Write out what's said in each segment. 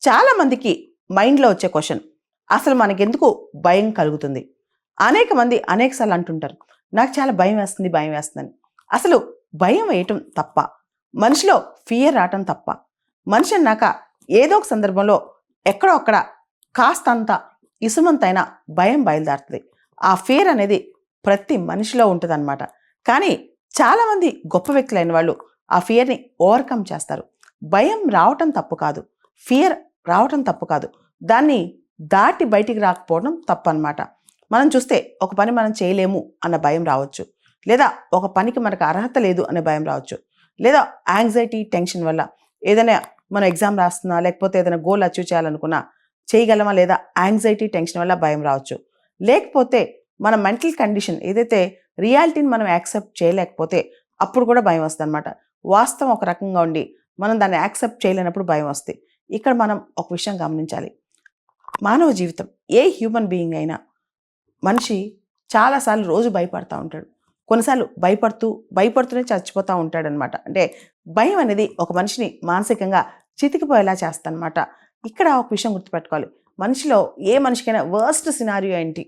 చాలా మందికి మైండ్లో వచ్చే క్వశ్చన్, అసలు మనకెందుకు భయం కలుగుతుంది? అనేక మంది అనేక సార్లు అంటుంటారు, నాకు చాలా భయం వేస్తుంది భయం వేస్తుందని. అసలు భయం వేయటం తప్ప? మనిషిలో ఫియర్ రావటం తప్ప? మనిషి అన్నాక ఏదో ఒక సందర్భంలో ఎక్కడో అక్కడ కాస్తంత ఇసుమంతైనా భయం బయలుదేరుతుంది. ఆ ఫియర్ అనేది ప్రతి మనిషిలో ఉంటుంది అనమాట. కానీ చాలామంది గొప్ప వ్యక్తులైన వాళ్ళు ఆ ఫియర్ని ఓవర్కమ్ చేస్తారు. భయం రావటం తప్పు కాదు, ఫియర్ రావటం తప్పు కాదు, దాన్ని దాటి బయటికి రాకపోవడం తప్పు అనమాట. మనం చూస్తే ఒక పని మనం చేయలేము అన్న భయం రావచ్చు, లేదా ఒక పనికి మనకు అర్హత లేదు అనే భయం రావచ్చు, లేదా యాంగ్జైటీ టెన్షన్ వల్ల ఏదైనా మనం ఎగ్జామ్ రాస్తున్నా లేకపోతే ఏదైనా గోల్ అచీవ్ చేయాలనుకున్నా చేయగలమా లేదా యాంగ్జైటీ టెన్షన్ వల్ల భయం రావచ్చు. లేకపోతే మన మెంటల్ కండిషన్ ఏదైతే రియాలిటీని మనం యాక్సెప్ట్ చేయలేకపోతే అప్పుడు కూడా భయం వస్తుంది అనమాట. వాస్తవం ఒక రకంగా ఉండి మనం దాన్ని యాక్సెప్ట్ చేయలేనప్పుడు భయం వస్తుంది. ఇక్కడ మనం ఒక విషయం గమనించాలి. మానవ జీవితం ఏ హ్యూమన్ బీయింగ్ అయినా మనిషి చాలాసార్లు రోజు భయపడతా ఉంటాడు. కొన్నిసార్లు భయపడుతూనే చచ్చిపోతూ ఉంటాడనమాట. అంటే భయం అనేది ఒక మనిషిని మానసికంగా చితికిపోయేలా చేస్తానమాట. ఇక్కడ ఒక విషయం గుర్తుపెట్టుకోవాలి, మనిషిలో ఏ మనిషికైనా వర్స్ట్ సినారియో ఏంటి,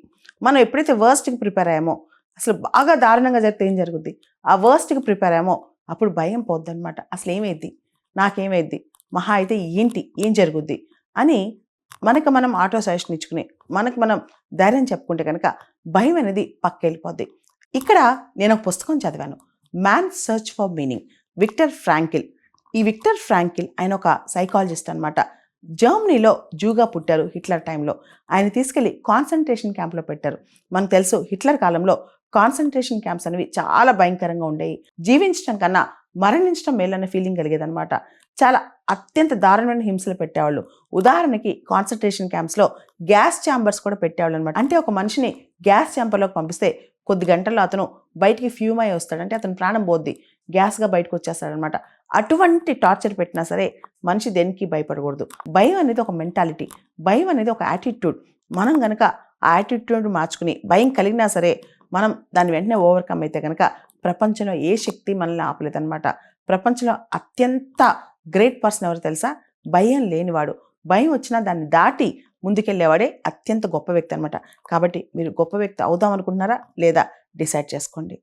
మనం ఎప్పుడైతే వర్స్ట్కి ప్రిపేర్ అయ్యామో, అసలు బాగా దారుణంగా జరిగితే ఏం జరుగుద్ది, ఆ వర్స్ట్కి ప్రిపేర్ అయ్యామో అప్పుడు భయం పోద్ది అనమాట. అసలు ఏమైద్ది, నాకేమైద్ది, మహా అయితే ఏంటి, ఏం జరుగుద్ది అని మనకు మనం ఆటో సజెషన్ ఇచ్చుకుని మనకు మనం ధైర్యం చెప్పుకుంటే కనుక భయం అనేది పక్కెళ్ళిపోద్ది. ఇక్కడ నేను ఒక పుస్తకం చదివాను, man search for meaning, Viktor Frankl. ఈ విక్టర్ ఫ్రాంకిల్ ఆయన ఒక సైకాలజిస్ట్ అనమాట. జర్మనీలో జూగా పుట్టారు హిట్లర్ టైంలో. ఆయన తీసుకెళ్లి కాన్సన్ట్రేషన్ క్యాంప్లో పెట్టారు. మనకు తెలుసు హిట్లర్ కాలంలో కాన్సన్ట్రేషన్ క్యాంప్స్ అనేవి చాలా భయంకరంగా ఉండేవి. జీవించడం కన్నా మరణించడం మేలన్న ఫీలింగ్ కలిగేదనమాట. చాలా అత్యంత దారుణమైన హింసలు పెట్టేవాళ్ళు. ఉదాహరణకి కాన్సన్ట్రేషన్ క్యాంప్స్లో గ్యాస్ ఛాంబర్స్ కూడా పెట్టేవాళ్ళు అనమాట. అంటే ఒక మనిషిని గ్యాస్ ఛాంబర్లోకి పంపిస్తే కొద్ది గంటల్లో అతను బయటికి ఫ్యూమ్ అయి వస్తాడు, అంటే అతను ప్రాణం పోద్ది, గ్యాస్గా బయటకు వచ్చేస్తాడనమాట. అటువంటి టార్చర్ పెట్టినా సరే మనిషి దేనికి భయపడకూడదు. భయం అనేది ఒక మెంటాలిటీ, భయం అనేది ఒక యాటిట్యూడ్. మనం కనుక ఆ యాటిట్యూడ్ మార్చుకుని భయం కలిగినా సరే మనం దాన్ని వెంటనే ఓవర్కమ్ అయితే కనుక ప్రపంచంలో ఏ శక్తి మనల్ని ఆపలేదన్నమాట. ప్రపంచంలో అత్యంత గ్రేట్ పర్సన్ ఎవరు తెలుసా? భయం లేనివాడు. భయం వచ్చినా దాన్ని దాటి ముందుకెళ్ళేవాడే అత్యంత గొప్ప వ్యక్తి అనమాట. కాబట్టి మీరు గొప్ప వ్యక్తి అవుదాం అనుకుంటున్నారా లేదా డిసైడ్ చేసుకోండి.